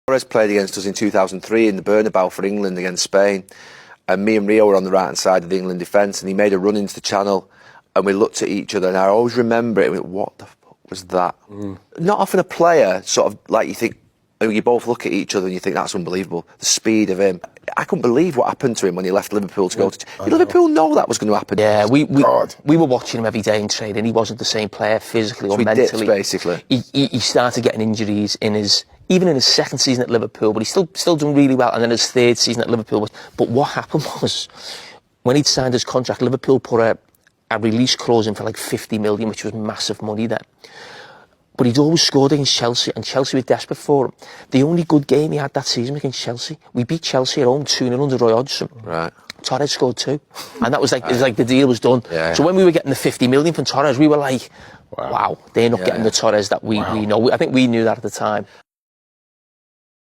Torres played against us in 2003 in the Bernabeu for England against Spain, and me and Rio were on the right hand side of the England defence, and he made a run into the channel, and we looked at each other, and I always remember it. Went, what the fuck was that? Not often a player sort of like you think. You both look at each other and you think that's unbelievable. The speed of him. I couldn't believe what happened to him when he left Liverpool to go to. Did Liverpool know that was going to happen? Yeah, we were watching him every day in training. He wasn't the same player physically or mentally. Dips, basically. He started getting injuries even in his second season at Liverpool, but he's still doing really well. And then his third season at Liverpool. But what happened was, when he'd signed his contract, Liverpool put a release clause in for like 50 million, which was massive money then. But he'd always scored against Chelsea, and Chelsea were desperate for him. The only good game he had that season was against Chelsea. We beat Chelsea at home 2-0 under Roy Hodgson. Right. Torres scored 2. And that was like, it was like the deal was done. Yeah. So when we were getting the 50 million from Torres, we were like, wow, they're not getting the Torres that we know. I think we knew that at the time.